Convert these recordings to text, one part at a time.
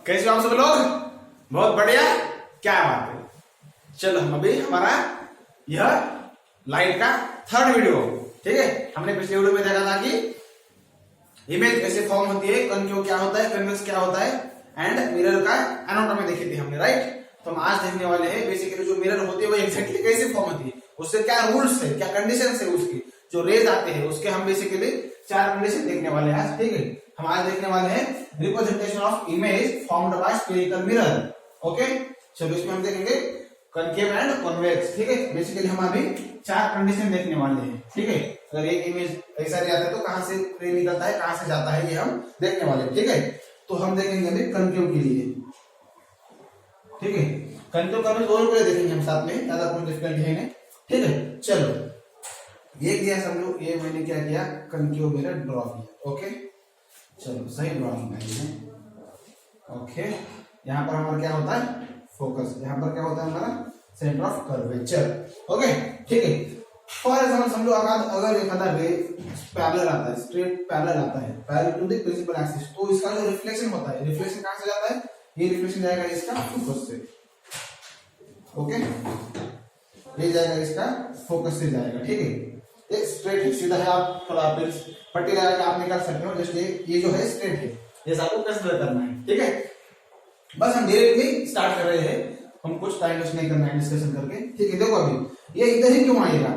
कैसे हो आप सब लोग? बहुत बढ़िया, क्या बात है। चलो हम अभी हमारा यह लाइट का थर्ड वीडियो, ठीक है। हमने पिछले वीडियो में देखा था कि इमेज कैसे फॉर्म होती है, कनकेव क्या होता है, कन्वेक्स क्या होता है एंड मिरर का एनाटॉमी देखी थी हमने, राइट। तो हम आज देखने वाले हैं बेसिकली जो मिरर होती है वो एग्जैक्टली कैसे फॉर्म होती है, उससे क्या रूल्स है, क्या कंडीशन है, उसकी जो रेज आते हैं उसके हम बेसिकली 4 कंडीशन देखने वाले हैं आज, ठीक है। हम आज देखने वाले हैं representation of image formed by spherical mirror, okay. चलो इसमें हम देखेंगे कनकेव एंड कॉन्वेक्स, ठीक है। बेसिकली हम अभी 4 कंडीशन देखने वाले हैं, ठीक है। अगर एक इमेज ऐसा जाता है तो कहां से रे निकलता है, कहां से जाता है, ये हम देखने वाले हैं, ठीक है। तो हम देखेंगे अभी कनकेव के लिए, ठीक है। कनकेव कन्वेक्स दोनों को देखेंगे हम साथ में, ज्यादा कोई डिफिकल्ट है नहीं, ठीक है। चलो ये किया समझो, ये मैंने क्या किया, कनकेव मिरर ड्रॉ किया, ओके। चलो सही ड्रॉइंग है, ओके। यहाँ पर हमारा क्या होता है, फोकस। यहाँ पर क्या होता है हमारा सेंटर ऑफ कर्वेचर, ओके, ठीक है। फॉर एग्जांपल समझो अगर एक रे पैरेलल आता है, स्ट्रेट पैरेलल आता है, parallel to the principal axis, तो इसका जो रिफ्लेक्शन होता है, रिफ्लेक्शन कहां से जाता है, ये रिफ्लेक्शन जाएगा इसका फोकस से, ओके। ये जाएगा इसका फोकस से जाएगा, ठीक है। ये स्ट्रेट है, सीधा है, आप थोड़ा पट्टी लगा के आप निकाल सकते हो, जस्ट ये जो है स्ट्रेट है, ये आपको कंसीडर करना है, ठीक है। बस हम डायरेक्टली स्टार्ट कर रहे हैं, हम कुछ टाइम वेस्ट नहीं करना है डिस्कशन करके, ठीक है। देखो अभी ये इधर ही क्यों आएगा,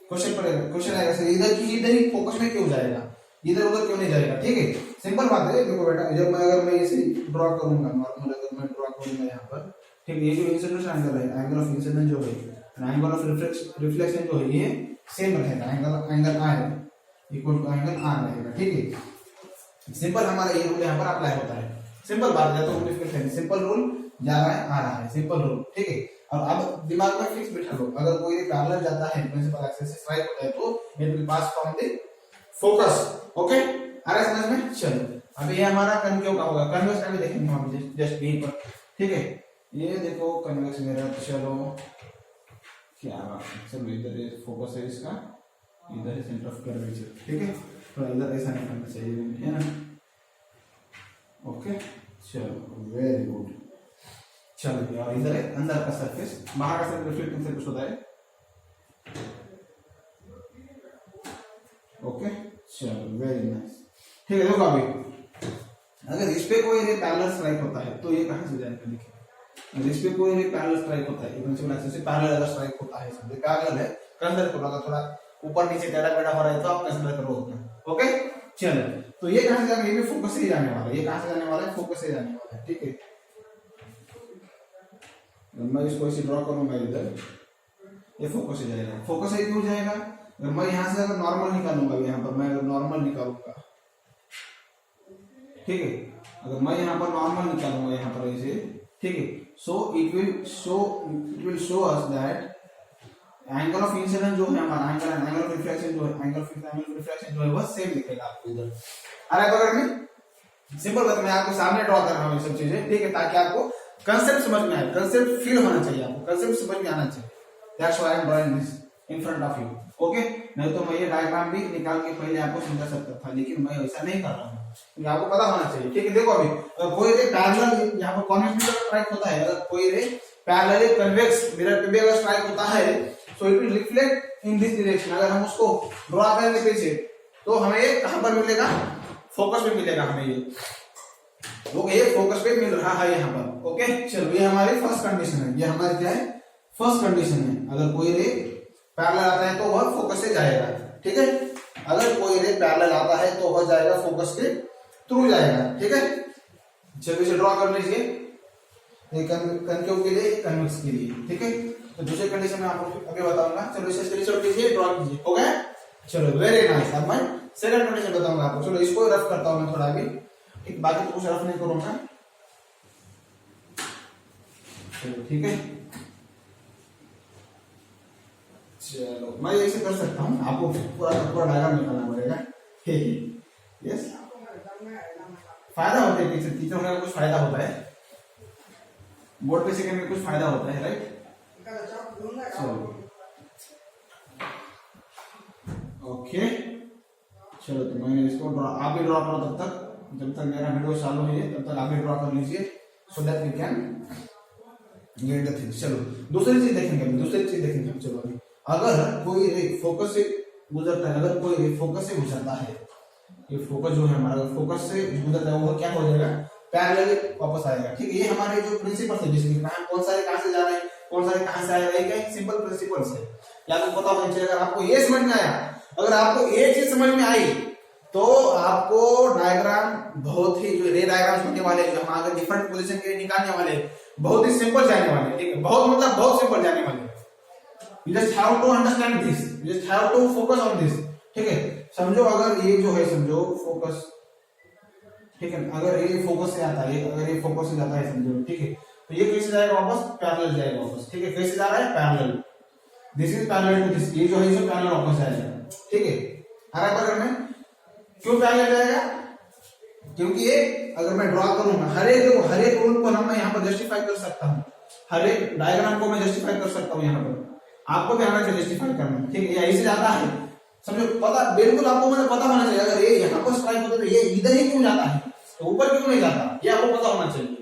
क्वेश्चन पड़ेगा, क्वेश्चन आएगा सर इधर ही फोकस में क्यों जाएगा, इधर उधर क्यों नहीं जाएगा, ठीक है। सिंपल बात है, देखो बेटा, जब अगर मैं इसे ड्रॉ करूंगा नॉर्मल, अगर मैं ड्रॉ करूंगा यहाँ पर, ठीक है, ये जो इंसिडेंस एंगल है, एंगल ऑफ इंसिडेंस जो है, एंगल ऑफ रिफ्लेक्शन जो है, ये सेम रहेगा, angle r equal to angle r रहेगा, ठीक है। सिंपल हमारा ये रूल यहाँ पर अप्लाई होता है, सिंपल बात है, तो डिफिकल्ट है, सिंपल रूल जा रहा है आ रहा है, सिंपल रूल, ठीक है। और अब दिमाग में फिक्स बिठा लो, अगर कोई पैरेलल जाता है प्रिंसिपल एक्सिस से स्ट्राइक होता है तो it will pass from the focus, okay. आ रहा है समझ में? चलो अभी ये हमारा कनकेव का होगा, कन्वेक्स का भी देखेंगे हम जस्ट यहीं पर, ठीक है। ये देखो कन्वेक्स मिरर, चलो क्या बात है, चलो इधर फोकस है इसका, इधर है सेंटर ऑफ कर्वेचर, ठीक है। तो इधर ऐसा नहीं करना चाहिए, है ना, ओके। चलो वेरी गुड। चलो यार इधर है अंदर का सरफेस, बाहर का सरफेस रिफ्लेक्टिंग सरफेस होता है, ओके। चलो वेरी नाइस, ठीक है। देखो अभी अगर इस पे कोई पैरेलल स्ट्राइक होता है तो ये कहां से जाएगा, देखिए अगर इस पे कोई पैरेलल स्ट्राइक होता है, प्रिंसिपल एक्सिस से पैरेलल अगर स्ट्राइक होता है, समझे पैरेलल है, कंसीडर करो, अगर थोड़ा ऊपर नीचे टेढ़ा मेढ़ा हो रहा है तो आप कंसीडर करो उतना, ओके। चलो तो ये कहां से जाएगा, ये भी फोकस से ही जाने वाला है, ये कहां से जाने वाला है, फोकस से जाने वाला है, ठीक है। मैं इसको ऐसे ड्रॉ करूंगा इधर, ये फोकस से जाएगा, फोकस से क्यों जाएगा, अगर मैं यहां से अगर नॉर्मल निकालूंगा, यहां पर मैं अगर नॉर्मल निकालूंगा, ठीक है, अगर मैं यहां पर नॉर्मल निकालूंगा यहाँ पर ऐसे, ठीक है, so it will show us that angle of incidence जो है हमारा, एंगल ऑफ रिफ्लेक्शन जो है, एंगल ऑफ रिफ्लेक्शन जो है वह सेम दिखेगा आपको इधर। आ रहा है पकड़ में? सिंपल बात, मैं आपको सामने ड्रॉ कर रहा हूं ये सब चीजें, ठीक है, ताकि आपको कंसेप्ट समझ में आए, कंसेप्ट फील होना चाहिए, आपको कंसेप्ट समझ में आना चाहिए। That's why I am drawing this in front of you, okay. नहीं तो मैं ये डायग्राम भी निकाल के पहले आपको समझा सकता था, लेकिन मैं ऐसा नहीं कर रहा हूँ, क्योंकि आपको पता होना चाहिए, ठीक है। देखो अभी अगर कोई रे पैरेलल यहाँ पर कॉन्वेक्स मिरर स्ट्राइक होता है, अगर कोई रे पैरेलल कन्वेक्स मिरर पे भी अगर स्ट्राइक होता है, so it will reflect in this direction. अगर हम उसको ड्रॉ करेंगे पीछे तो हमें ये कहां पर मिलेगा, फोकस में मिलेगा हमें, ये फोकस पे मिल रहा है यहाँ पर, ओके। चलो ये हमारी फर्स्ट कंडीशन है, ये हमारी क्या है, फर्स्ट कंडीशन है। अगर कोई रे पैरेलल आता है तो वह फोकस से जाएगा, ठीक है। अगर कोई रे पैरेलल आता है तो वह जाएगा फोकस के थ्रू जाएगा, ठीक है। चलो इसे ड्रॉ कर लीजिए, कनकेव के लिए, कन्वेक्स के लिए, ठीक है। तो दूसरी कंडीशन में आपको आगे बताऊंगा, चलो इसे स्क्रीनशॉट लीजिए, ड्रॉ कीजिए, हो गया। चलो वेरी नाइस। अब मैं सेकंड कंडीशन बताऊंगा आपको, चलो इसको रफ करता हूं मैं थोड़ा भी, ठीक, बाकी तो कुछ रफ नहीं करूंगा, चलो ठीक है। चलो मैं ऐसे कर सकता हूं, आपको पूरा डायग्राम निकालना पड़ेगा, ठीक है। यस, फायदा होता है टीचर होने का, कुछ फायदा होता है, बोर्ड पे सीखने में कुछ फायदा होता है, राइट। चलो ओके, चलो तो मैंने इसको ड्रॉ, आप भी ड्रॉ करो तब तक। जब तक मेरा वीडियो चालू है तब तक आप भी ड्रॉ कर लीजिए, so that we can get the thing. चलो दूसरी चीज देखेंगे। चलो अभी अगर कोई रे फोकस से गुजरता है, अगर कोई रे फोकस से गुजरता है, ये फोकस जो है हमारा फोकस से गुजरता है, वो क्या हो जाएगा, पैरेलल वापस आएगा। ठीक है, ये हमारे जो प्रिंसिपल है, जिसमें कौन सारे कहां से जा रहे हैं, कौन सारे कहां से आएगा, एक सिंपल प्रिंसिपल है, या तो पता होना चाहिए। अगर आपको ये समझ में आया, अगर आपको ये चीज समझ में आई, तो आपको डायग्राम बहुत ही जो रे डायग्राम होने वाले, जो हम आगे डिफरेंट पोजीशन के निकालने वाले, बहुत ही सिंपल जाने वाले। ठीक है, बहुत मतलब बहुत सिंपल जाने वाले। You just have to understand this. You just have to focus on this. ठीक है, समझो अगर ये जो है, समझो फोकस, ठीक है, अगर ये फोकस से आता है, अगर ये फोकस से जाता है, समझो, ठीक है, तो ये कैसे जाएगा वापस, पैरेलल जाएगा वापस। ठीक है, कैसे जा रहा है, parallel, this is parallel to this, ये जो है इसे पैरेलल वापस जाएगा। ठीक है, बराबर में क्यों पैरेलल जाएगा, क्योंकि ये अगर मैं ड्रॉ करूंगा, हर एक रूल को मैं यहाँ पर जस्टिफाई कर सकता हूँ, हर एक डायग्राम को मैं जस्टिफाई कर सकता हूँ। यहाँ पर आपको भी आना चाहिए जस्टिफाई करना। ठीक है, ऐसे जाता है, समझो, पता बिल्कुल आपको मतलब पता होना चाहिए, अगर ये यहाँ पर स्ट्राइक होता है तो ये इधर ही क्यों जाता है, तो ऊपर क्यों नहीं जाता, ये आपको पता होना चाहिए।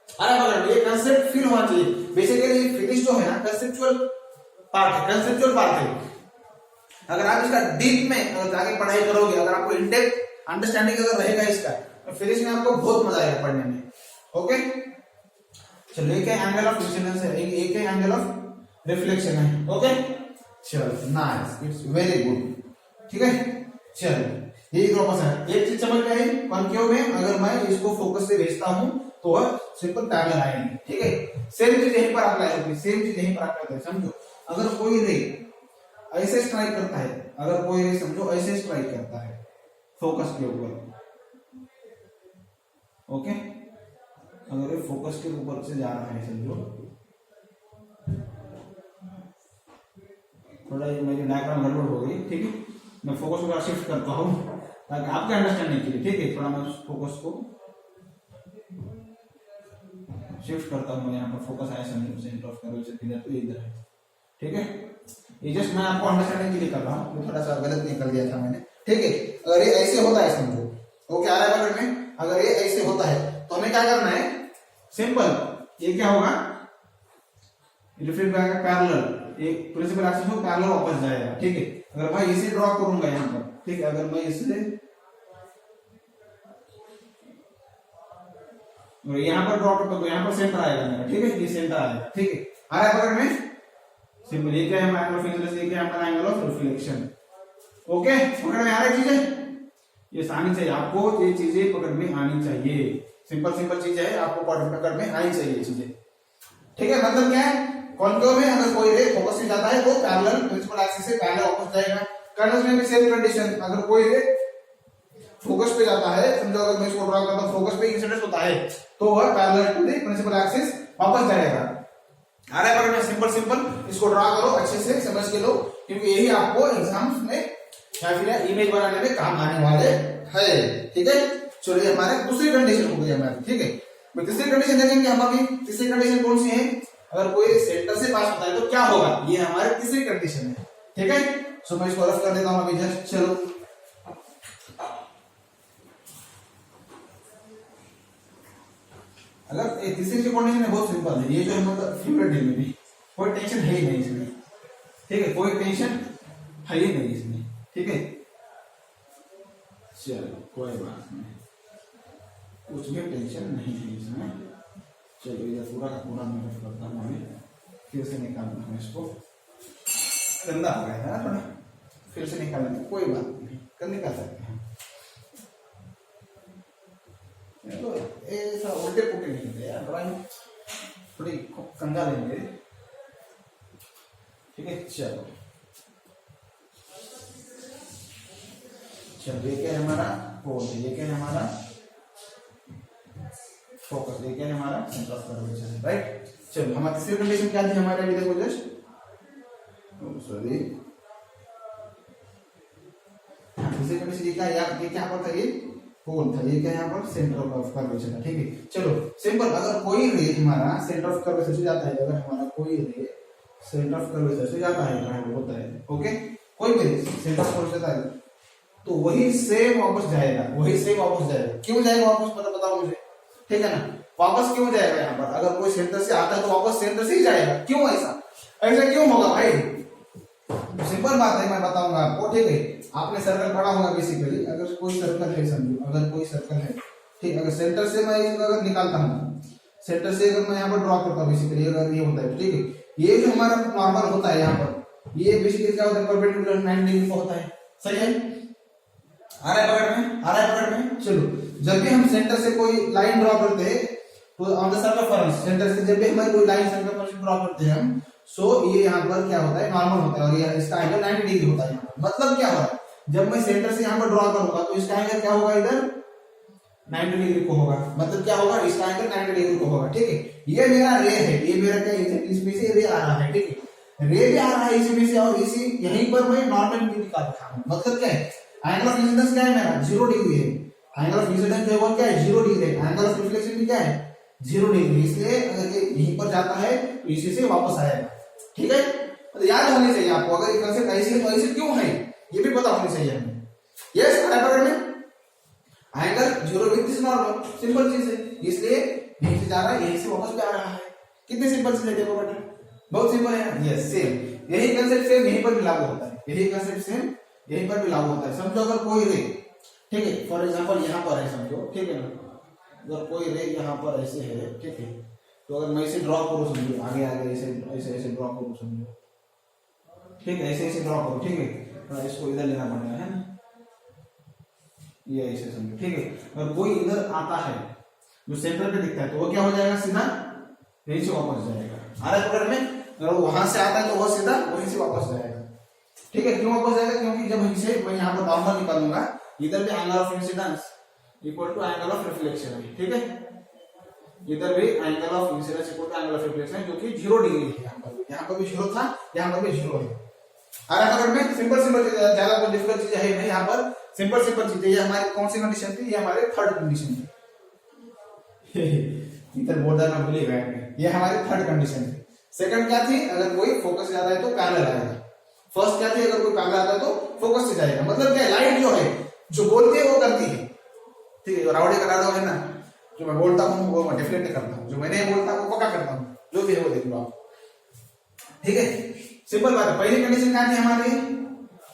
अरे ये कंसेप्ट फील होना चाहिए। बेसिकली फिजिक्स जो है ना, कंसेप्चुअल पार्ट है। अगर आप इसका डीप में अगर आगे पढ़ाई करोगे, अगर आपको इन डेप्थ अंडरस्टैंडिंग अगर रहेगा इसका, तो फिजिक्स में आपको बहुत मजा आएगा पढ़ने में। ओके, चलो एक एंगल ऑफ इंसिडेंस है, एक एंगल ऑफ रिफ्लेक्शन है। ओके, चलो नाइस, इट्स वेरी गुड। ठीक है, चलो ये वापस है, एक चीज समझ में आई, कॉन्केव में अगर मैं इसको फोकस से भेजता हूं तो वह सिंपल पैरेलल आएंगे। ठीक है, सेम चीज यहीं पर अप्लाई होगी, सेम चीज यहीं पर अप्लाई होती है। समझो अगर कोई रे ऐसे स्ट्राइक करता है, अगर कोई रे समझो ऐसे स्ट्राइक करता है फोकस के ऊपर, ओके, अगर ये फोकस के ऊपर से जा रहा है, समझो, थोड़ा ये मेरी डायग्राम गड़बड़ हो गई। ठीक है, मैं फोकस को शिफ्ट करता हूं ताकि आपके अंडरस्टैंडिंग के लिए। ठीक है, थोड़ा मैं फोकस को शिफ्ट करता हूं, यहाँ पर फोकस आया सेंटर ऑफ कर्वेचर किधर, तो इधर है। ठीक है, ये जस्ट मैं आपको अंडरस्टैंडिंग के लिए कर रहा हूँ, थोड़ा सा गलत निकल गया था मैंने। ठीक है, अगर ये ऐसे होता है, समझो, ओके, आ रहा है पकड़ में, अगर ये ऐसे होता है तो हमें क्या करना है, सिंपल, ये क्या होगा, रिफ्लेक्ट आएगा पैरेलल, एक प्रिंसिपल एक्सिस में पैरेलल वापस जाएगा। ठीक है, अगर मैं इसे ड्रॉ करूंगा यहाँ पर, ठीक है, अगर मैं इसे यहाँ पर ड्रॉ करता हूं तो यहाँ पर सेंटर आएगा मेरा। ठीक है, ये सेंटर आएगा। ठीक है, आ रहा है पकड़ में, सिंपल, ये क्या है, एंगल ऑफ इंसिडेंस, ये क्या है, एंगल ऑफ रिफ्लेक्शन। ओके, पकड़ में आ रही चीजें, ये आनी चाहिए आपको, ये चीजें पकड़ में आनी चाहिए। सिंपल चीजें है, आपको पकड़ में आनी चाहिए चीजें। ठीक है, मतलब क्या है, कॉन्केव में अगर कोई रे फोकस में जाता है तो पैरेलल प्रिंसिपल एक्सिस से पैरेलल वापस जाएगा। कर्नल्स में भी सेम कंडीशन, अगर कोई रे फोकस पे जाता है, समझो अगर मैं इसको ड्रॉ करता हूं, फोकस पे इंसिडेंस होता है तो वह parallel to the principal axis वापस जाएगा। आ रहा है पकड़ में, सिंपल इसको ड्रॉ करो, अच्छे से समझ के लो, क्योंकि यही आपको एग्जाम्स में या फिर इमेज बनाने में काम आने वाले है। ठीक है, चलिए हमारे दूसरी कंडीशन हो गई हमारी। ठीक है, तीसरी कंडीशन देखेंगे हम अभी। तीसरी कंडीशन कौन सी है, अगर कोई सेंटर से पास होता है तो क्या होगा, ये हमारी तीसरी कंडीशन है। ठीक है, सो मैं इसको रफ कर देता हूं अभी जस्ट। चलो अगर ये तीसरी जो कंडीशन है बहुत सिंपल है, ये जो मतलब फ्लूइड है में कोई टेंशन है ही नहीं इसमें। ठीक है, कोई टेंशन है ही नहीं इसमें। ठीक है, चलो कोई बात नहीं, कुछ भी टेंशन नहीं है इसमें। चलो इधर पूरा का पूरा मैं करता हूँ, हमें फिर से निकालना है, इसको गंदा हो गया है ना थोड़ा, फिर से निकालना, कोई बात नहीं, कल निकाल सकते हैं। तो ऐसा उल्टे पुल्टे नहीं थे यार, ड्राइंग थोड़ी कंधा लेंगे। ठीक है, चलो ये क्या है हमारा पोल, ये क्या है हमारा फोकस, ये क्या है हमारा सेंटर ऑफ कर्वेचर, राइट। चलो हमारी तीसरी कंडीशन क्या थी हमारे, अभी देखो जस्ट, सॉरी, तीसरी कंडीशन ये क्या पर था, ये पोल था, ये क्या यहाँ पर सेंटर ऑफ कर्वेचर था। ठीक है, चलो सिंपल, अगर कोई रे हमारा सेंटर ऑफ कर्वेचर से जाता है, अगर हमारा कोई रे सेंटर ऑफ कर्वेचर से जाता है, होता है, ओके, कोई भी सेंटर ऑफ कर्वेचर जाता है तो वही सेम वापस जाएगा, वही सेम वापस जाएगा। क्यों जाएगा वापस, मतलब बताओ मुझे, ठीक है ना, वापस क्यों जाएगा यहाँ पर? अगर कोई सेंटर से आता है तो वापस सेंटर से ही जाएगा। क्यों ऐसा, ऐसा क्यों होगा भाई? सिंपल बात है, मैं बताऊंगा आपको, ठीक है। आपने सर्कल पढ़ा होगा बेसिकली। अगर कोई सर्कल है, समझो अगर कोई सर्कल है, ठीक, अगर सेंटर से मैं अगर निकालता हूँ, सेंटर से अगर मैं यहाँ पर ड्रॉ करता हूँ बेसिकली, अगर ये होता है, ठीक है, ये जो हमारा नॉर्मल होता है यहाँ पर, ये बेसिकली क्या होता है, परपेंडिकुलर 90 डिग्री का होता है, सही है? आ रहा है पकड़ में, आ रहा है पकड़ में। चलो, जब भी हम सेंटर से कोई लाइन ड्रॉ करते हैं तो ऑन द सर्कमफेरेंस, सेंटर से जब भी हमारी कोई लाइन सर्कमफेरेंस ड्रॉ करते हैं हम, सो ये यहाँ पर क्या होता है, नॉर्मल होता है, और ये इसका एंगल 90 डिग्री होता है। मतलब क्या हो रहा है, जब मैं सेंटर से यहाँ पर ड्रॉ करूंगा तो इसका एंगल क्या होगा, इधर 90 डिग्री को होगा। मतलब क्या होगा, इसका एंगल 90 डिग्री को होगा, ठीक है। ये मेरा रे है, ये मेरा क्या, इसमें से रे आ रहा है, ठीक है, रे भी आ रहा है इसमें से, और इसी यहीं पर मैं नॉर्मल बिंदु निकाल रखा हूं। मतलब क्या है, एंगल ऑफ इंसिडेंस क्या है मेरा, 0 डिग्री है। एंगल ऑफ इंसिडेंस जो है वो क्या है, 0 डिग्री है। एंगल ऑफ रिफ्लेक्शन भी क्या है, 0 डिग्री। इसलिए अगर ये यहीं पर जाता है तो इसी से वापस आएगा, ठीक है। तो याद होनी चाहिए आपको, अगर ये कंसेप्ट ऐसे है तो ऐसे क्यों है, ये भी पता होनी चाहिए हमें। यस, पकड़ में angle 0 with this normal, simple चीज है। इसलिए यहीं से जा रहा है, यहीं से वापस भी आ रहा है। कितने सिंपल से देखो बेटा, बहुत सिंपल है। यस, सेम यही कंसेप्ट सेम यहीं पर भी लागू होता है, यही कंसेप्ट सेम यहीं पर भी लागू होता है। समझो अगर कोई रे, ठीक है, फॉर एग्जांपल यहाँ पर है, समझो, ठीक है ना, अगर कोई रे यहाँ पर ऐसे है, ठीक है, तो अगर मैं इसे ड्रॉ करूँ, समझो आगे आगे ऐसे ऐसे ऐसे ड्रॉ करूँ, समझो, ठीक है, ऐसे ऐसे ड्रॉ करूँ, ठीक है, इसको इधर लेना पड़ेगा, है ना, ये ऐसे समझो, ठीक है। और कोई इधर आता है जो सेंटर पे दिखता है तो वो क्या हो जाएगा, सीधा यहीं से वापस जाएगा। आ रहा है पकड़ में, अगर वहां से आता है तो वो सीधा वहीं से वापस जाएगा, ठीक है। क्यों वापस जाएगा, क्योंकि जब इसे मैं यहाँ पर नॉर्मल निकालूंगा, इधर भी angle of incidence equal to angle of reflection है, ठीक है। इधर भी angle of incidence equal to angle of reflection, जो कि 0 डिग्री है। यहाँ पर भी 0 था, यहाँ पर भी 0 है। आ रहा है पकड़ में, सिंपल सिंपल चीज, ज्यादा कोई डिफिकल्ट चीज है नहीं यहाँ पर, सिंपल सिंपल चीज है। ये हमारी कौन सी कंडीशन थी, ये हमारे थर्ड कंडीशन थी। इधर बोर्डर में भूल गए, ये हमारी थर्ड कंडीशन थी। सेकंड क्या थी, अगर कोई फोकस से जाता है तो पैरेलल आएगा। फर्स्ट क्या थी, अगर कोई पैरेलल आता है तो फोकस से जाएगा। मतलब क्या, लाइट जो है जो बोलती है वो करती है, ठीक है। जो रावड़े का डायलॉग है ना, जो मैं बोलता हूँ वो मैं डेफिनेटली करता हूँ, जो मैं नहीं बोलता वो पक्का करता हूँ, जो भी है वो देख लो आप, ठीक है। सिंपल बात है। पहली कंडीशन क्या थी हमारी,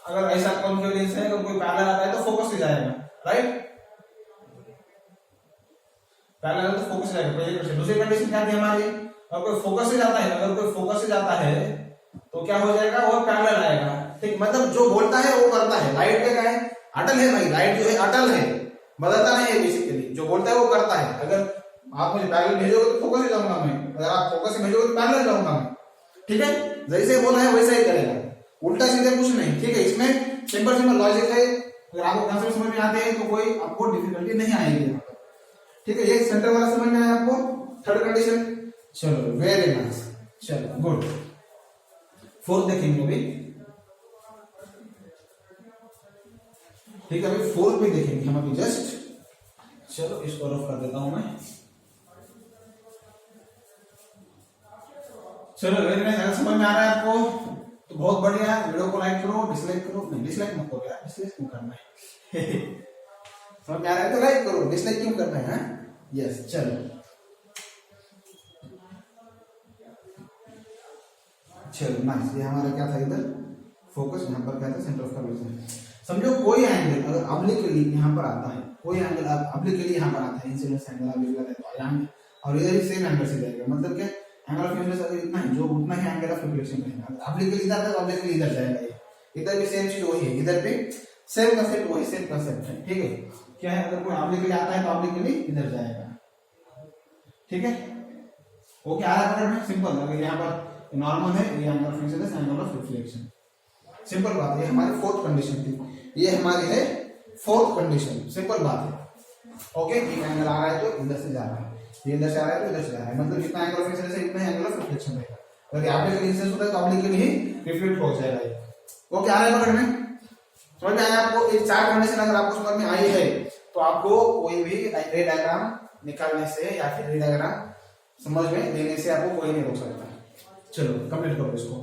अगर ऐसा कॉन्फिगरेशन है, अगर कोई पैरेलल आता है तो फोकस से जाएगा, राइट, पैरेलल तो फोकस से जाएगा, पहली कंडीशन। दूसरी कंडीशन क्या थी हमारी, अगर कोई फोकस से जाता है, अगर कोई फोकस से जाता है तो क्या हो जाएगा, वो पैरेलल आएगा, ठीक। मतलब जो बोलता है वो करता है। लाइट क्या है, अटल है भाई, लाइट जो है अटल है, बदलता नहीं है बेसिकली। जो बोलता है वो करता है। अगर आप मुझे पैरेलल भेजोगे तो फोकस से जाऊंगा मैं, अगर आप फोकस से भेजोगे तो पैरेलल जाऊंगा मैं, ठीक है। जैसे बोला है वैसा ही करेगा, उल्टा सीधा कुछ नहीं, ठीक है। इसमें सिंपल सिंपल लॉजिक है। अगर आपको कंसेप्ट समझ में आते हैं तो कोई आपको डिफिकल्टी नहीं आएगी, ठीक है। ये सेंटर वाला समझ में आया आपको, थर्ड कंडीशन। चलो, वेरी नाइस, चलो गुड। फोर्थ देखेंगे अभी, ठीक है। अभी फोर्थ भी देखेंगे हम अभी जस्ट। चलो इसको रफ कर देता हूं मैं। चलो वेरी नाइस, अगर समझ में आ रहा है आपको तो बहुत बढ़िया है। वीडियो को लाइक करो, डिसलाइक करो, नहीं डिसलाइक मत करो यार, डिसलाइक क्यों करना है। समझ में आ रहा है तो लाइक करो, डिसलाइक क्यों करना है, यस। चलो चलो नाइस, ये हमारा क्या था इधर फोकस, यहाँ पर क्या था सेंटर ऑफ कर्वेचर। समझो कोई एंगल अगर ऑब्लिकली यहाँ पर आता है, कोई एंगल ऑब्लिकली यहाँ पर आता है, इंसिडेंस एंगल ऑब्लिकली आता है यहाँ, और इधर भी सेम एंगल से जाएगा। मतलब क्या, एंगल ऑफ इंसिडेंस अगर इतना है जो उतना ही एंगल ऑफ रिफ्लेक्शन रहेगा। ऑब्लिकली इधर आता है, ऑब्लिकली इधर जाएगा। ये इधर भी सेम चीज वही है, इधर भी सेम कांसेप्ट वही, सेम कांसेप्ट है, ठीक है। क्या है, अगर कोई ऑब्लिकली आता है तो ऑब्लिकली इधर जाएगा, ठीक है। ओके, आ रहा है सिंपल। अगर यहाँ पर नॉर्मल है, ये angle of incidence, angle of reflection, simple बात है। ये हमारी फोर्थ कंडीशन थी, ये हमारी है फोर्थ कंडीशन, सिंपल बात है। ओके, एक एंगल आ रहा है तो इधर से जा रहा है, ये इधर से आ रहा है तो इधर से जा रहा है। मतलब जितना एंगल ऑफ इंसिडेंस है इतना एंगल ऑफ रिफ्लेक्शन रहेगा। अगर यहाँ पे इंसिडेंस होता है तो ऑब्लिकली ही रिफ्लेक्ट हो जाएगा। ओके, आ रहा है पकड़ में, समझ में आया आपको। ये चार कंडीशन अगर आपको समझ में आई है तो आपको कोई भी रे डायग्राम निकालने से या फिर रे डायग्राम समझ में लेने से आपको कोई नहीं रोक सकता। चलो कंप्लीट करो इसको।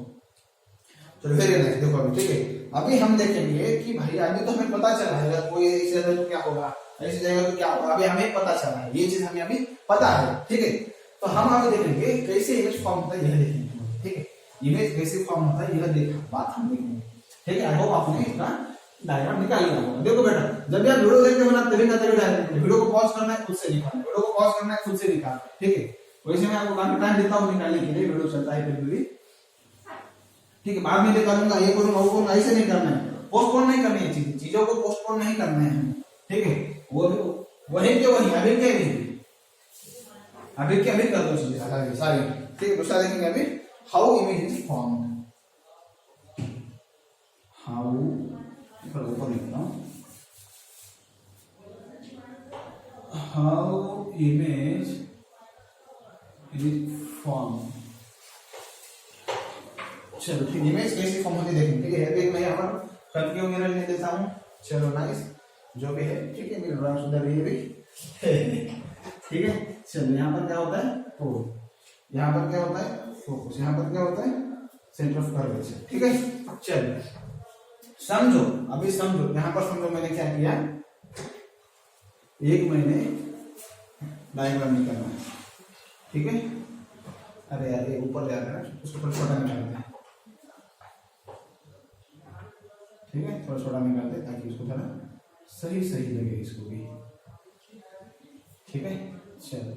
चलो वेरी नाइस, देखो अभी, ठीक है। अभी हम देखेंगे कि भाई अभी तो हमें पता चला है कोई ऐसे तो क्या होगा, ऐसी जगह तो क्या होगा, अभी हमें पता चला है, ये चीज हमें अभी पता है, ठीक है। तो हम अभी देखेंगे कैसे इमेज फॉर्म होता है, यह देखेंगे, ठीक है। इमेज कैसे फॉर्म होता है यह देख बात हम देखेंगे, ठीक है। आई होप आपने इसका डायग्राम निकाल लिया होगा। देखो बेटा, जब भी आप वीडियो देखते हो ना तभी का तभी डायग्राम, वीडियो को पॉज करना है खुद से निकालना, वीडियो को पॉज करना है खुद से निकालना, ठीक है। वैसे मैं आपको काफी टाइम देता हूँ निकालने के लिए, वीडियो चलता है फिर भी, ठीक है। बाद में निकालूंगा, ये करूंगा वो करूंगा, ऐसे नहीं करना है, पोस्टपोन नहीं करनी है चीजों को पोस्टपोन नहीं करना है, ठीक है। वो वही के वही, अभी के अभी कर दो चीजें सारी, ठीक है। दूसरा देखेंगे अभी, how image is formed, how, ऊपर लिखता हूं, हाउ इमेज इज फॉर्म्ड। चलो फिर इमेज कैसी फॉर्म होती है देखेंगे, ठीक है। अभी मैं यहाँ पर करके वगैरह ले देता हूँ, चलो नाइस, जो भी है, ठीक है। मेरा नाम सुंदर ये भी ठीक है। चलो यहाँ पर क्या होता है, पोल, यहाँ पर क्या होता है, फोकस, यहाँ पर क्या होता है, सेंटर ऑफ कर्वेचर, ठीक है। चलो समझो, अभी समझो, यहाँ पर समझो मैंने क्या किया, एक मैंने डायग्राम निकालना है, ठीक है। अरे यार ये ऊपर ले आता है, उसको थोड़ा छोटा निकालते हैं, ठीक है। थोड़ा छोटा निकालते हैं ताकि उसको थोड़ा सही सही लगे इसको भी, ठीक है। चलो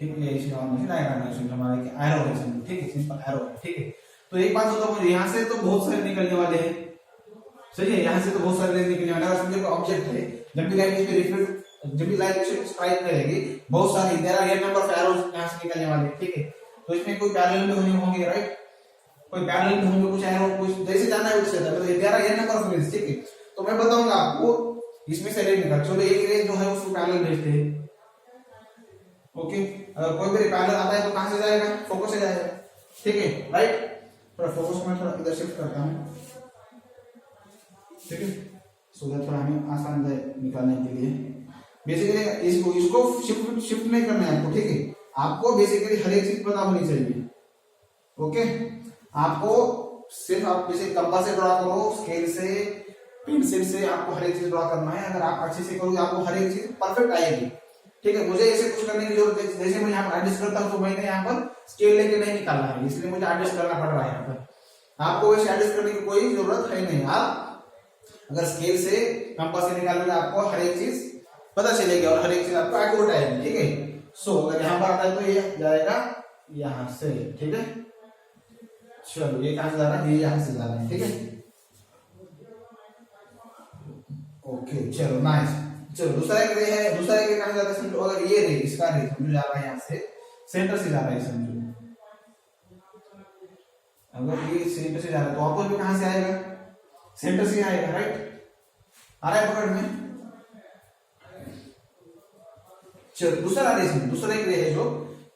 ठीक है, इसमें डायग्राम है, हमारा एरो है, ठीक है, सिंपल एरो है, ठीक है। तो एक बात होता है, यहाँ से तो बहुत सारे निकलने वाले हैं, सही है, यहाँ से तो बहुत सारे निकलने वाले हैं। समझो ऑब्जेक्ट है, जब भी लाइट इसमें रिफ्लेक्ट, जब भी लाइट इसे स्ट्राइक करेगी, बहुत सारे there are n number of arrows यहाँ से निकलने वाले, ठीक है। तो इसमें कोई पैरेलल में होंगे, राइट, कोई पैरेलल में होंगे, कुछ एरो, कुछ जैसे जाना है उससे, मतलब there are n number of rays, ठीक है। तो मैं बताऊंगा आपको इसमें से रे निकाल, चलो एक रेज जो है उसको पैरेलल भेजते हैं, ओके। अगर कोई भी पैरेलल आता है तो कहां से जाएगा, फोकस से जाएगा, ठीक है, राइट। थोड़ा फोकस को मैं थोड़ा इधर शिफ्ट करता हूँ, ठीक है, सो दैट थोड़ा हमें आसान है निकालने के लिए। बेसिकली इसको शिफ्ट नहीं करना है आपको, ठीक है। आपको बेसिकली हर एक चीज पता होनी चाहिए, ओके। आपको सिर्फ आप जैसे कंपास से ड्रॉ करो, स्केल से, पेंसिल से, आपको हर एक चीज ड्रॉ करना है। अगर आप अच्छे से करोगे आपको हर एक चीज परफेक्ट आएगी, ठीक है। मुझे ऐसे कुछ करने की जरूरत है, जैसे मैं यहाँ पर एडजस्ट करता हूँ तो मैंने यहाँ पर स्केल लेके नहीं निकालना है, इसलिए मुझे एडजस्ट करना पड़ रहा है यहाँ पर। आपको वैसे एडजस्ट करने की कोई जरूरत है नहीं, आप अगर स्केल से, कंपास से निकालोगे आपको हर एक चीज पता चलेगी और हर एक चीज आपको एक्यूरेट आएगी, ठीक है। सो अगर यहाँ पर आता है तो ये जाएगा यहाँ से, ठीक है। चलो ये कहां से जा रहा है, ये यहाँ से जा रहा है, ठीक है, ओके। चलो नाइस। चलो दूसरा एक रे है, दूसरा एक कहां जाता है समझो, अगर ये रे, इसका रे समझो जा रहा है यहाँ से, सेंटर से जा रहा है समझो, अगर ये सेंटर से जा रहा है तो वापस भी कहां से आएगा, सेंटर से आएगा, राइट, आ रहा है पकड़ में। चलो दूसरा रे, दूसरा एक रे है जो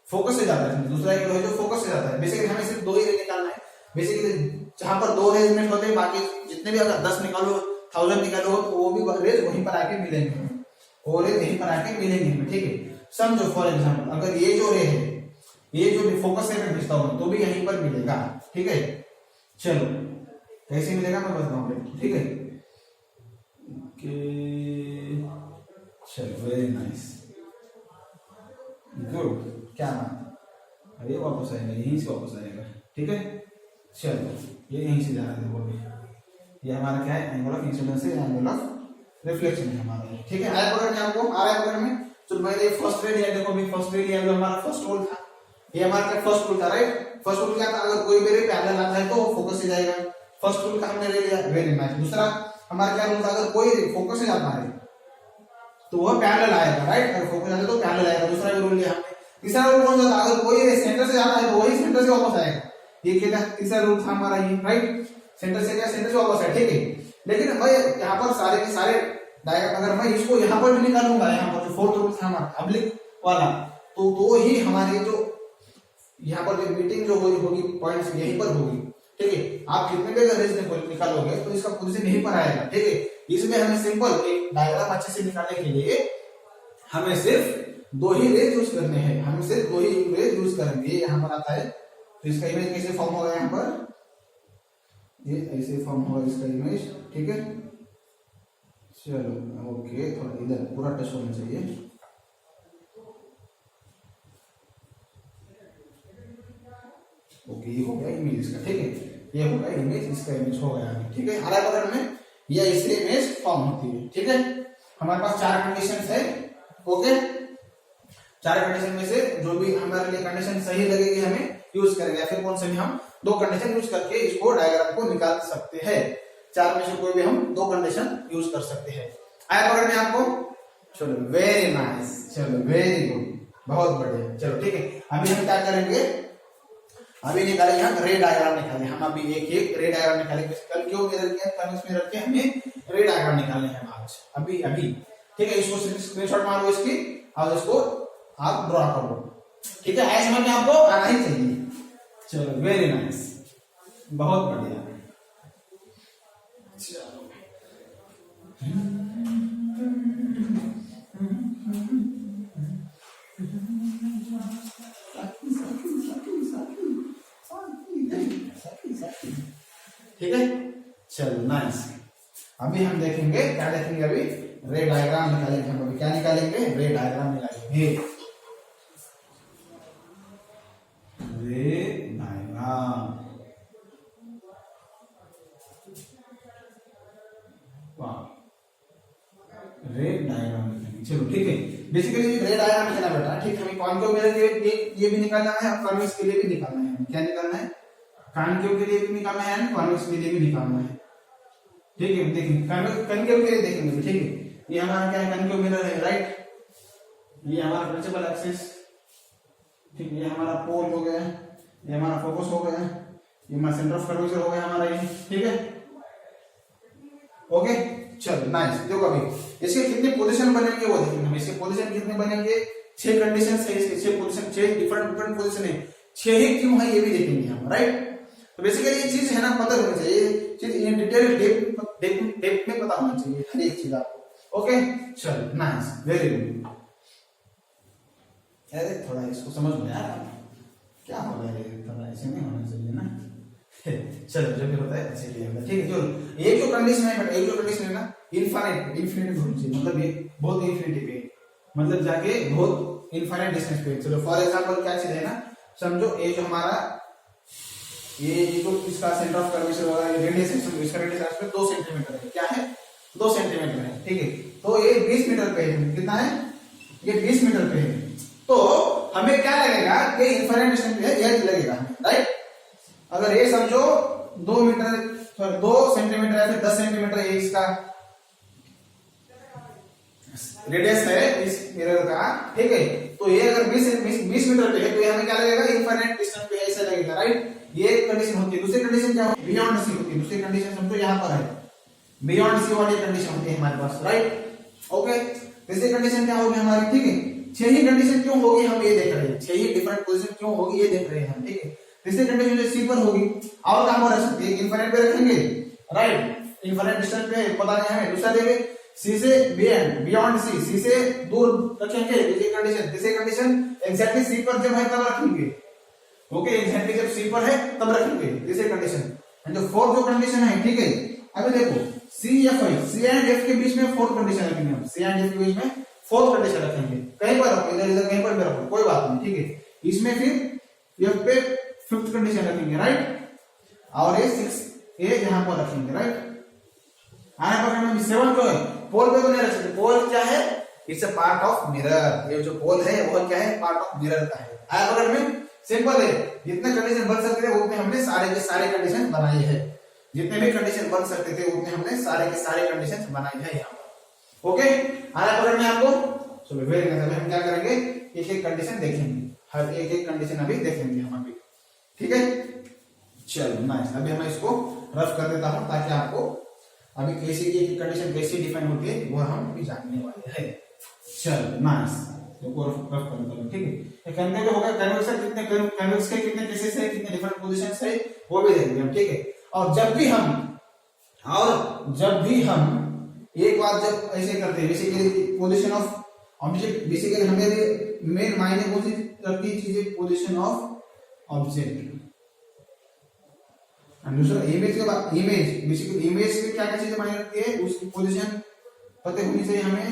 फोकस से जाता है, दूसरा एक रे है जो फोकस से जाता है। बेसिकली हमें सिर्फ दो ही रे निकालना है, बेसिकली जहां पर दो रेज में होते हैं, बाकी जितने भी अगर 10 निकालो, 1000 निकालो तो वो भी रेज वहीं पर आके मिलेंगे, वो रेज यहीं पर आके मिलेंगे, ठीक है। समझो फॉर एग्जांपल अगर ये जो रे है, ये जो फोकस से मैं भेजता हूं तो भी यहीं पर मिलेगा, ठीक है। चलो कैसे मिलेगा मैं बताऊंगा, ठीक है, चलो वेरी नाइस, गुड, क्या नाम, अरे वापस आएगा, यहीं से वापस आएगा, ठीक है। चलो ये यहीं से जा रहा है, वो भी ये हमारा क्या है, एंगल ऑफ इंसिडेंस है, एंगल ऑफ रिफ्लेक्शन है हमारा, ठीक है। आया पकड़ में आपको, आ रहा है पकड़ में। चलो मैंने फर्स्ट रे लिया, देखो अभी फर्स्ट रे लिया, जो हमारा फर्स्ट रूल था, ये हमारा क्या फर्स्ट रूल था, राइट। फर्स्ट रूल क्या था, अगर कोई भी रे पैरेलल आता है तो फोकस से जाएगा, फर्स्ट रूल का हमने ले लिया, वेरी नाइस। दूसरा हमारा क्या रूल था, अगर कोई रे फोकस से जाता है तो वह पैरेलल आएगा, राइट, अगर फोकस जाता है तो पैरेलल आएगा, दूसरा रूल लिया हमने। तीसरा रूल कौन सा था, अगर कोई रे सेंटर से जाता है तो वही सेंटर से वापस आएगा, ये क्या था, तीसरा रूल था हमारा ये, राइट, सेंटर से क्या, सेंटर से वापस है, ठीक है। लेकिन मैं यहाँ पर सारे के सारे डायग्राम, अगर मैं इसको यहाँ पर भी निकालूंगा, यहाँ पर जो फोर्थ रूल था हमारा ऑब्लिक वाला, तो ही हमारी जो यहाँ पर जो मीटिंग जो होगी पॉइंट्स यहीं पर होगी, ठीक है। आप कितने भी अगर रेज निकालोगे तो इसका पोजीशन यहीं पर आएगा, ठीक है। इसमें हमें सिंपल एक डायग्राम अच्छे से निकालने के लिए हमें सिर्फ दो ही रेज यूज करने हैं, हमें सिर्फ दो ही रेज यूज करेंगे। यहाँ पर आता है तो इसका इमेज कैसे फॉर्म होगा, यहाँ पर ये ऐसे फॉर्म होगा इसका इमेज, ठीक है। चलो ओके, थोड़ा इधर पूरा टच होना चाहिए। ओके, ये हो गया इमेज इसका, ठीक है। ये हो गया इमेज, इसका इमेज हो गया, ठीक है। अलग अलग में या इससे इमेज फॉर्म होती है, ठीक है। हमारे पास 4 कंडीशन है, ओके। 4 कंडीशन में से जो भी हमारे लिए कंडीशन सही लगेगी हमें यूज करेंगे, या फिर कौन से भी हम 2 कंडीशन यूज करके इसको डायग्राम को निकाल सकते हैं। 4 में से कोई भी हम 2 कंडीशन यूज कर सकते हैं। आया पकड़ में आपको? चलो वेरी नाइस, चलो वेरी गुड, बहुत बढ़िया। चलो ठीक है, अभी हम क्या करेंगे, अभी निकालेंगे हम रे डायग्राम निकालेंगे। हम अभी एक रे डायग्राम निकालेंगे। कल क्यों मिरर किया, कल मिरर के हमें रे डायग्राम निकालने हैं आज, अभी ठीक है। इसको स्क्रीनशॉट मारो इसकी और इसको आप ड्रॉ करो, ठीक है। ऐसे समझ में आपको आना ही चाहिए। चलो वेरी नाइस, बहुत बढ़िया। चलो ठीक है, चलो नाइस। अभी हम देखेंगे, क्या देखेंगे अभी, रे डायग्राम निकालेंगे। हम अभी क्या निकालेंगे, रे डायग्राम निकालेंगे। रे डायग्राम, वाह, रे डायग्राम निकालेंगे। चलो ठीक है, बेसिकली रे डायग्राम लिखना बेटा, ठीक है। हमें कॉन्केव मिरर के लिए ये भी निकालना है और कॉन्वेक्स के लिए भी निकालना है। क्या निकालना है, कॉन्केव के लिए भी निकालना है और कॉन्वेक्स के लिए भी निकालना है, ठीक है। देखिए कॉन्केव के लिए देखेंगे, ठीक है। ये हमारा क्या है, कॉन्केव मिरर है, राइट। ये हमारा प्रिंसिपल एक्सिस, ठीक है। ये हमारा पोल हो गया, ये हमारा फोकस हो गया, ये हमारा सेंटर ऑफ कर्वेचर हो गया हमारा ये, ठीक है। ओके, चलो नाइस। देखो अभी इसके कितने पोजीशन बनेंगे वो देखेंगे हम। इसके पोजीशन कितने बनेंगे, 6 कंडीशन है इसके, 6 पोजीशन, 6 डिफरेंट पोजीशन है। 6 ही क्यों है ये भी देखेंगे हम, राइट। तो बेसिकली ये चीज है ना, पता होना चाहिए, चीज इन डिटेल डेप्थ में पता होना चाहिए हर एक चीज आपको। ओके, चलो नाइस, वेरी गुड। अरे थोड़ा इसको समझ में यार, क्या हो रहा है, थोड़ा ऐसे नहीं होना चाहिए ना। चलो जो भी होता है ऐसे ही होगा, ठीक है। जो एक जो कंडीशन है, बट एक जो कंडीशन है ना, इनफाइनाइट होनी चाहिए, मतलब ये बहुत इन्फिनिटी पे, मतलब जाके बहुत इनफाइनाइट डिस्टेंस पे। चलो फॉर एग्जांपल क्या चीज है ना, समझो ये जो हमारा ये जो इसका सेंटर ऑफ कर्वेचर वाला रेडियस है, समझो इसका रेडियस 2 सेंटीमीटर है। क्या है, 2 सेंटीमीटर है, ठीक है। तो ये 20 मीटर पे है, कितना है, ये 20 मीटर पे है। तो हमें क्या लगेगा, ये इनफाइनाइट डिस्टेंस पे है, ये लगेगा, राइट। अगर ये समझो 2 मीटर 2 सेंटीमीटर है, फिर 10 सेंटीमीटर है इसका रेडियस है इस मिरर का, ठीक है। तो ये अगर 20 मीटर पे है, तो ये हमें क्या लगेगा, इनफाइनाइट डिस्टेंस पे ऐसा लगेगा, राइट। ये एक कंडीशन होती है। दूसरी कंडीशन क्या होती है, बियॉन्ड सी होती है। दूसरी कंडीशन समझो यहाँ पर है, बियॉन्ड सी वाली कंडीशन होती है हमारे पास, राइट। ओके, तीसरी कंडीशन क्या होगी हमारी, ठीक है। 6 ही कंडीशन क्यों होगी हम ये देख रहे हैं, 6 ही डिफरेंट पोजीशन क्यों होगी ये देख रहे हैं हम, ठीक है। तीसरी कंडीशन जो सी पर होगी, और कहां पर रख सकते हैं, इनफाइनाइट पे रखेंगे, राइट। इनफाइनाइट डिस्टेंस पे पता नहीं हमें। दूसरा देखें, सी से बियॉन्ड सी से दूर रखेंगे, दूसरी कंडीशन। तीसरी कंडीशन एग्जैक्टली सी पर जब है तब रखेंगे, ओके। एग्जैक्टली जब सी पर है तब रखेंगे, तीसरी कंडीशन। एंड जो फोर्थ जो कंडीशन है, ठीक है। अभी देखो सी एफ है, सी एंड एफ के बीच में फोर्थ कंडीशन रखेंगे हम, सी एंड एफ के बीच में फोर्थ कंडीशन रखेंगे। कहीं पर रखो, इधर इधर कहीं पर भी रखो, कोई बात नहीं, ठीक है। इसमें फिर एफ पे फिफ्थ कंडीशन रखेंगे, राइट। और ये 6 ये यहां पर रखेंगे, राइट। आने पर हमें 7 को पोल पे तो नहीं रख सकते। पोल क्या है, it's a part of mirror. ये जो पोल है वो क्या है, पार्ट ऑफ मिरर का है। आया बगल में, सिंपल है। जितने कंडीशन बन सकते थे उतने हमने सारे के सारे कंडीशन बनाए हैं। जितने भी कंडीशन बन सकते थे उतने हमने सारे के सारे कंडीशन बनाए हैं यहाँ पर, ओके। आया बगल में आपको, चलो वेरी नाइस। हम क्या करेंगे, एक एक कंडीशन देखेंगे, हर एक एक कंडीशन अभी देखेंगे हम अभी, ठीक है। चलो नाइस, अभी मैं इसको रफ कर देता हूं ताकि आपको अभी कैसी की कंडीशन कैसी डिफाइन होती है वो हम भी जानने वाले हैं। चलो नाइस, इसको रफ कर देता हूं, ठीक है। ये कन्वेक्स हो गया, कन्वेक्स कितने, कन्वेक्स के कितने केसेस है, कितने डिफरेंट पोजीशंस है वो भी देखेंगे हम, ठीक है। और जब भी हम एक बात जब ऐसे करते हैं, basically position of object, basically हमें मेन मायने कौन सी रखती है चीजें, पोजीशन ऑफ ऑब्जेक्ट दूसरा इमेज के बाद इमेज, बेसिकली इमेज में क्या क्या चीजें मायने रखती है, उसकी पोजीशन पता होनी चाहिए हमें,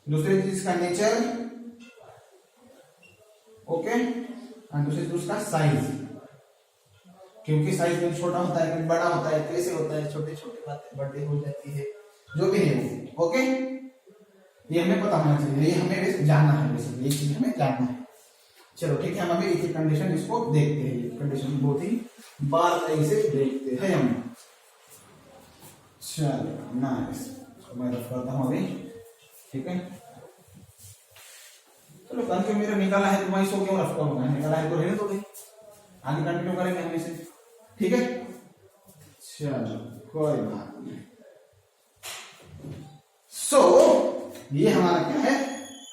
दूसरी चीज का नेचर, ओके, और दूसरी चीज उसका साइज, क्योंकि साइज में छोटा होता है, बड़ा होता है, कैसे होता है, छोटे छोटे बातें बड़ी हो जाती है, जो भी है, ओके, ये हमें पता होना चाहिए, ये हमें जानना है, बेसिकली ये चीज हमें जानना है। चलो ठीक है, हम अभी एक कंडीशन इसको देखते हैं, ये कंडीशन बहुत ही बारीकी से देखते हैं हम। चलो नाइस, मैं रफ करता हूँ अभी, ठीक है। चलो कल के मेरा निकाला है तो मैं इसको क्यों रफ करूंगा, निकाला है तो रहने दो भाई, आगे कंटिन्यू करेंगे हम इसे, ठीक है। चलो कोई बात नहीं। सो ये हमारा क्या है,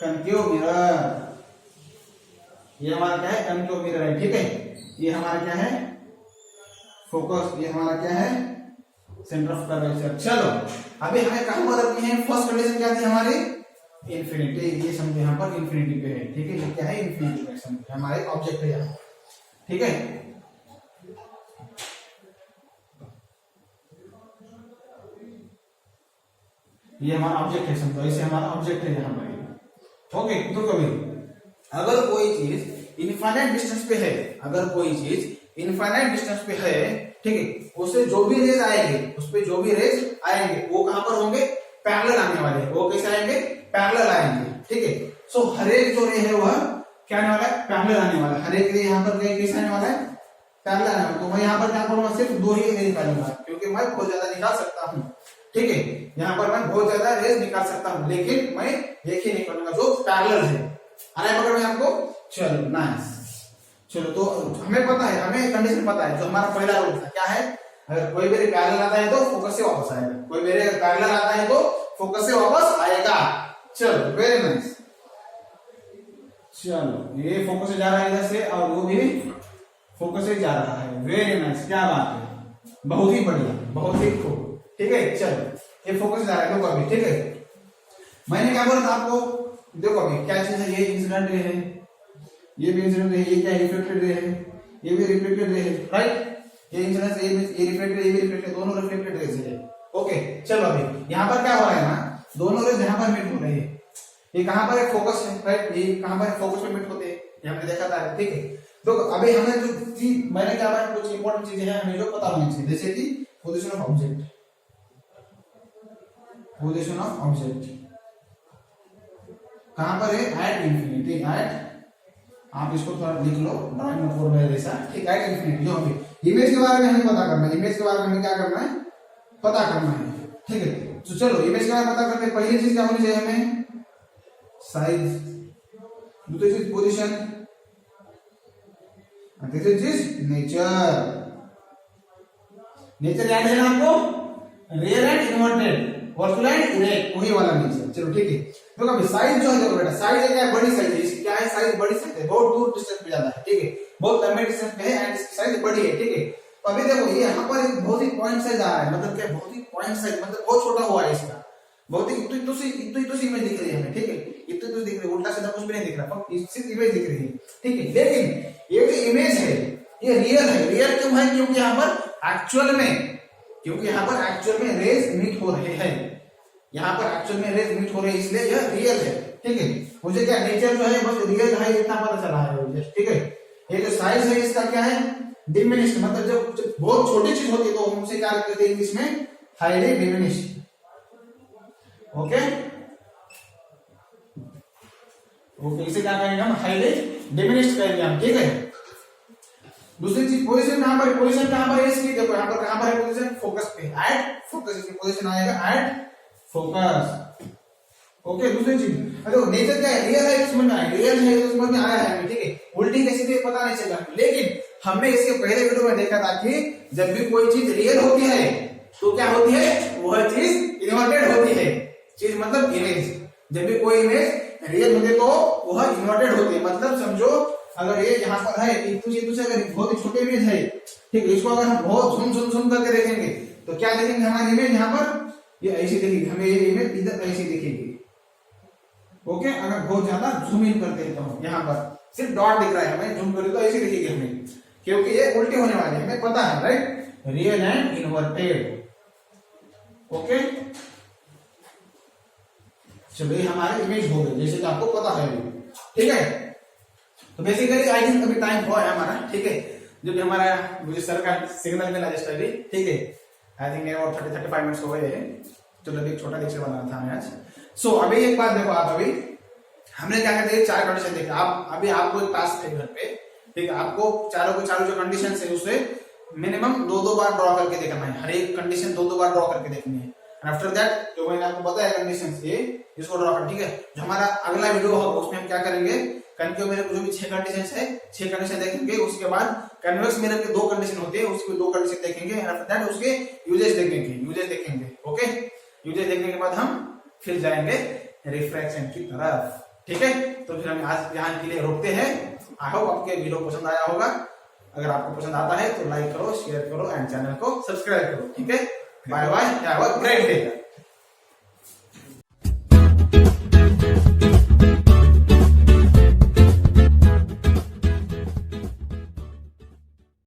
कनकेव मिरर, ये हमारा क्या है, कनकेव मिरर है, ठीक है। ये हमारा क्या है, फोकस, ये हमारा क्या है, सेंटर ऑफ कर्वेचर। चलो अभी हमें कहां बदलनी है, फर्स्ट कंडीशन क्या थी हमारी, इंफिनिटी, ये समझे यहाँ पर इंफिनिटी पे है, ठीक है। ये क्या है, इंफिनिटी पे समझे, हमारे ऑब्जेक्ट है यहाँ, ठीक है। ये हमारा ऑब्जेक्ट है, समझो इसे हमारा ऑब्जेक्ट है यहाँ पर, ओके। तो कभी अगर कोई चीज इनफाइनाइट डिस्टेंस पे है, अगर कोई चीज इनफाइनाइट डिस्टेंस पे है, ठीक है, उससे जो भी रेज आएंगे, उस पे जो भी रेज आएंगे वो कहां पर होंगे, पैरेलल आने वाले हैं, वो कैसे आएंगे, पैरेलल आएंगे, ठीक है। सो हर एक जो रे है वह क्या आने वाला है, पैरेलल आने वाला है, हर एक रे यहाँ पर कैसे आने वाला है, पैरेलल आने वाला। तो मैं यहाँ पर क्या करूंगा, सिर्फ दो ही रे निकालूंगा, क्योंकि मैं बहुत ज्यादा निकाल सकता हूँ, ठीक है। यहाँ पर मैं बहुत ज्यादा रेज निकाल सकता हूँ, लेकिन मैं एक ही निकालूंगा जो पैरेलल है, आने पकड़ में आपको। चलो नाइस, चलो तो हमें पता है, हमें कंडीशन पता है, जो हमारा पहला रूल था क्या है, अगर कोई मेरे पैरेलल आता है तो फोकस से वापस आएगा, कोई मेरे पैरेलल आता है तो फोकस से वापस आएगा। चलो वेरी नाइस, चलो ये फोकस से जा रहा है इधर से, और वो भी फोकस से जा रहा है, वेरी नाइस, क्या बात है, बहुत ही बढ़िया, बहुत ही खूब, ठीक है। चलो ये फोकस जा रहा है, देखो अभी, ठीक है। मैंने क्या बोला था आपको, देखो अभी क्या चीज है, ये इंसिडेंट रे है, ये भी इंसिडेंट रे है, ये क्या रिफ्लेक्टेड रे है, ये भी रिफ्लेक्टेड रे है, राइट। ये इंसिडेंट, ये रिफ्लेक्टेड, ये भी रिफ्लेक्टेड, दोनों रिफ्लेक्टेड रेज है, ओके। चलो अभी यहाँ पर क्या हो रहा है ना, दोनों रेज यहाँ पर मीट हो रहे हैं, ये कहां पर है, फोकस है, राइट, ये कहां पर है, फोकस पे मीट होते हैं, ये हमने देखा था, ठीक है। तो अभी हमें जो चीज मैंने क्या बताया, कुछ इंपॉर्टेंट चीजें हैं हमें जो पता होनी चाहिए, जैसे कि position of object, position of object कहां पर है, एट इंफिनिटी, एट, आप इसको थोड़ा लिख लो ड्राइंग में फॉर मेरे जैसा, ठीक है, एट इंफिनिटी। जो अभी इमेज के बारे में हमें पता करना है, इमेज के बारे में हमें क्या करना है, पता करना है, ठीक है। तो चलो इमेज के बारे में पता करते हैं, पहली चीज क्या होनी चाहिए हमें, साइज, दूसरी चीज पोजीशन, तीसरी चीज नेचर। नेचर याद है ना आपको, real and inverted, virtual and erect, वही वाला नेचर। चलो ठीक है, तो अभी साइज जो है, देखो बेटा साइज है क्या है, बड़ी साइज है, इसकी क्या है, साइज बड़ी साइज है, बहुत दूर डिस्टेंस पे जाता है, ठीक है, बहुत लंबे डिस्टेंस पे है एंड इसकी साइज बड़ी है, ठीक है। तो अभी देखो ये यहाँ पर एक बहुत ही पॉइंट साइज आ रहा है, मतलब क्या, बहुत ही पॉइंट साइज, मतलब बहुत छोटा हुआ है इसका, बहुत ही इतनी इमेज दिख रही है हमें, ठीक है, इतनी दिख रही है, उल्टा सीधा कुछ भी नहीं दिख रहा, सिर्फ इमेज दिख रही है, ठीक है। लेकिन ये जो इमेज है ये रियल है, रियल क्यों है, क्योंकि यहाँ पर एक्चुअल में, क्योंकि यहाँ पर एक्चुअल में रेज मीट हो रहे हैं, यहाँ पर एक्चुअल में रेज मीट हो रहे हैं, इसलिए यह रियल है, ठीक है। मुझे क्या नेचर जो है बस रियल है इतना पता चला है मुझे, ठीक है। ये जो साइज है इसका क्या है, डिमिनिश्ड, मतलब जब बहुत छोटी चीज होती है तो हम उसे क्या कहते हैं इंग्लिश में, हाईली डिमिनिश्ड, ओके ओके, इसे क्या कहेंगे हम, हाईली डिमिनिश्ड कहेंगे हम, ठीक है। दूसरी चीज पोजीशन, यहाँ पर पोजीशन कहां पर है इसकी, देखो यहाँ पर कहां पर है पोजीशन, फोकस पे, एट फोकस, इसकी पोजीशन आएगा एट फोकस, ओके। दूसरी चीज देखो नेचर क्या है, रियल है, समझ में आया, रियल है तो समझ में आया है, ठीक है। उल्टी कैसे थी पता नहीं चला, लेकिन हमने इसके पहले वीडियो में देखा था कि जब भी कोई चीज रियल होती है तो क्या होती है, वह चीज इन्वर्टेड होती है, चीज मतलब इमेज, जब भी कोई इमेज रियल होती है तो वह इन्वर्टेड होती है, मतलब समझो अगर ये यहाँ पर है, अगर बहुत ही छोटी इमेज है, ठीक है, इसको अगर हम बहुत झूम करके देखेंगे तो क्या देखेंगे, हमारी इमेज यहाँ पर ये ऐसी दिखेगी, हमें ये इमेज इधर ऐसी दिखेगी, ओके। अगर बहुत ज्यादा जूम इन करते हैं तो यहाँ पर सिर्फ डॉट दिख रहा है, हमें जूम करें तो ऐसी दिखेगी हमें, क्योंकि ये उल्टे होने वाले हैं, हमें पता है, right, real and inverted. Okay, चलो ये हमारे इमेज हो गए, जैसे कि आपको पता है, ठीक है। तो बेसिकली आई थिंक अभी टाइम हुआ है हमारा, ठीक है, जो भी हमारा मुझे सर का सिग्नल मिला जस्ट अभी, ठीक है, आई थिंक और 30-35 मिनट्स हो गए हैं। चलो अभी एक छोटा लेक्चर बनाना था हमें आज। सो अभी एक बात देखो, आप अभी हमने क्या कहते हैं 4 कंडीशन देखे। आप अभी आपको एक टास्क है घर पे, ठीक है, आपको चारों जो कंडीशन है उसे मिनिमम 2-2 बार ड्रॉ करके देखना है, हर एक कंडीशन 2-2 बार ड्रॉ करके देखनी है। आफ्टर दैट जो मैंने आपको बताया कंडीशन ये इसको ड्रॉ कर, ठीक है। जो हमारा अगला वीडियो होगा उसमें हम क्या करेंगे, कन्वेक्स मिरर जो भी 6 कंडीशन है, 6 कंडीशन देखेंगे। उसके बाद कन्वेक्स मिरर के 2 कंडीशन होते हैं, उसके 2 कंडीशन देखेंगे। आफ्टर दैट उसके यूजेस देखेंगे। ओके, यूजेस देखने के बाद हम फिर जाएंगे रिफ्रैक्शन की तरफ, ठीक है। तो फिर हम आज यहाँ के लिए रोकते हैं। आई होप आपके वीडियो पसंद आया होगा। अगर आपको पसंद आता है तो लाइक करो, शेयर करो एंड चैनल को सब्सक्राइब करो, ठीक है। Bye bye, have a great day.